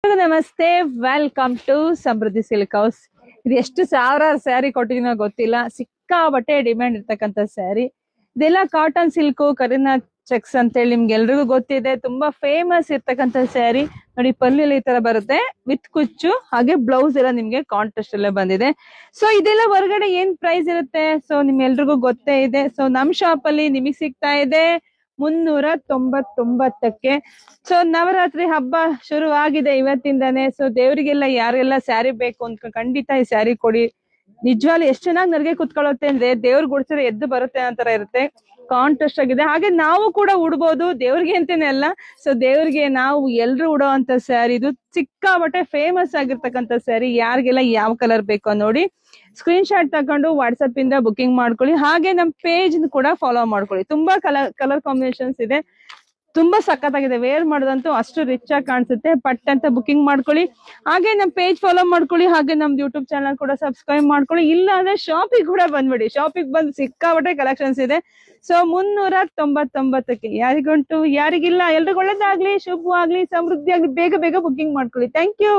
ನಮಸ್ತೆ, welcome to Samruddhi silk house. ಇದು ಎಷ್ಟು ಸಾವಿರಾರು ಸ್ಯಾರಿ ಕೊಟ್ಟಿದ್ದೀನೋ ಗೊತ್ತಿಲ್ಲ, ಸಿಕ್ಕಾಬಟ್ಟೆ ಡಿಮ್ಯಾಂಡ್ ಇರ್ತಕ್ಕಂಥ ಸ್ಯಾರಿ. ಇದೆಲ್ಲ ಕಾಟನ್ ಸಿಲ್ಕ್ ಕರೀನಾ ಚೆಕ್ಸ್ ಅಂತ ಹೇಳಿ ನಿಮ್ಗೆ ಎಲ್ರಿಗೂ ಗೊತ್ತಿದೆ. ತುಂಬಾ ಫೇಮಸ್ ಇರ್ತಕ್ಕಂಥ ಸ್ಯಾರಿ ನೋಡಿ. ಪಲ್ಲು ಈ ತರ ಬರುತ್ತೆ ವಿತ್ ಕುಚ್ಚು, ಹಾಗೆ ಬ್ಲೌಸ್ ಎಲ್ಲ ನಿಮ್ಗೆ ಕಾಂಟ್ರಾಸ್ಟ್ ಎಲ್ಲ ಬಂದಿದೆ. ಸೊ ಇದೆಲ್ಲ ಹೊರಗಡೆ ಏನ್ ಪ್ರೈಸ್ ಇರುತ್ತೆ ಸೊ ನಿಮ್ ಎಲ್ರಿಗೂ ಗೊತ್ತೇ ಇದೆ. ಸೊ ನಮ್ ಶಾಪ್ ಅಲ್ಲಿ ನಿಮಗ್ ಸಿಗ್ತಾ ಇದೆ 399ಕ್ಕೆ. ಸೊ ನವರಾತ್ರಿ ಹಬ್ಬ ಶುರು ಆಗಿದೆ ಇವತ್ತಿಂದಾನೆ. ಸೊ ದೇವರಿಗೆಲ್ಲ ಯಾರೆಲ್ಲ ಸ್ಯಾರಿ ಬೇಕು ಅಂತ ಖಂಡಿತ ಈ ಸ್ಯಾರಿ ಕೊಡಿ. ನಿಜವಾಗ್ಲೂ ಎಷ್ಟು ಚೆನ್ನಾಗಿ ನರ್ಗೆ ಕುತ್ಕೊಳ್ಳುತ್ತೆ ಅಂದ್ರೆ ದೇವ್ರ ಗುಡ್ಸಿದ್ರೆ ಎದ್ದು ಬರುತ್ತೆ ಅಂತರ ಇರುತ್ತೆ. ಕಾಂಟ್ರಾಸ್ಟ್ ಆಗಿದೆ. ಹಾಗೆ ನಾವು ಕೂಡ ಉಡ್ಬೋದು, ದೇವ್ರಿಗೆ ಅಂತಾನೆ ಅಲ್ಲ. ಸೊ ದೇವ್ರಿಗೆ ನಾವು ಎಲ್ರು ಉಡೋ ಅಂತ ಸ್ಯಾರಿ ಇದು. ಸಿಕ್ಕಾಬಟ್ಟೆ ಫೇಮಸ್ ಆಗಿರ್ತಕ್ಕಂಥ ಸ್ಯಾರಿ. ಯಾರಿಗೆಲ್ಲ ಯಾವ ಕಲರ್ ಬೇಕೋ ನೋಡಿ, ಸ್ಕ್ರೀನ್ ಶಾಟ್ ತಗೊಂಡು ವಾಟ್ಸಪ್ ಇಂದ ಬುಕಿಂಗ್ ಮಾಡ್ಕೊಳ್ಳಿ. ಹಾಗೆ ನಮ್ ಪೇಜ್ ಕೂಡ ಫಾಲೋ ಮಾಡ್ಕೊಳ್ಳಿ. ತುಂಬಾ ಕಲರ್ ಕಾಂಬಿನೇಷನ್ಸ್ ಇದೆ, ತುಂಬಾ ಸಖತ್ತಾಗಿದೆ. ವೇರ್ ಮಾಡೋದಂತೂ ಅಷ್ಟು ರಿಚ್ ಆಗಿ ಕಾಣಿಸುತ್ತೆ. ಪಟ್ ಅಂತ ಬುಕಿಂಗ್ ಮಾಡ್ಕೊಳ್ಳಿ. ಹಾಗೆ ನಮ್ ಪೇಜ್ ಫಾಲೋ ಮಾಡ್ಕೊಳ್ಳಿ. ಹಾಗೆ ನಮ್ ಯೂಟ್ಯೂಬ್ ಚಾನಲ್ ಕೂಡ ಸಬ್ಸ್ಕ್ರೈಬ್ ಮಾಡ್ಕೊಳ್ಳಿ. ಇಲ್ಲ ಅಂದ್ರೆ ಶಾಪಿಗೆ ಕೂಡ ಬಂದ್ಬಿಡಿ. ಶಾಪಿಗೆ ಬಂದು ಸಿಕ್ಕಾಬಟ್ಟೆ ಕಲೆಕ್ಷನ್ಸ್ ಇದೆ. ಸೊ 399ಕ್ಕೆ. ಯಾರಿಗುಂಟು ಯಾರಿಗಿಲ್ಲ, ಎಲ್ರಿಗೂ ಒಳ್ಳೇದಾಗ್ಲಿ, ಶುಭವಾಗ್ಲಿ, ಸಮೃದ್ಧಿ ಆಗ್ಲಿ. ಬೇಗ ಬೇಗ ಬುಕಿಂಗ್ ಮಾಡ್ಕೊಳ್ಳಿ. Thank you.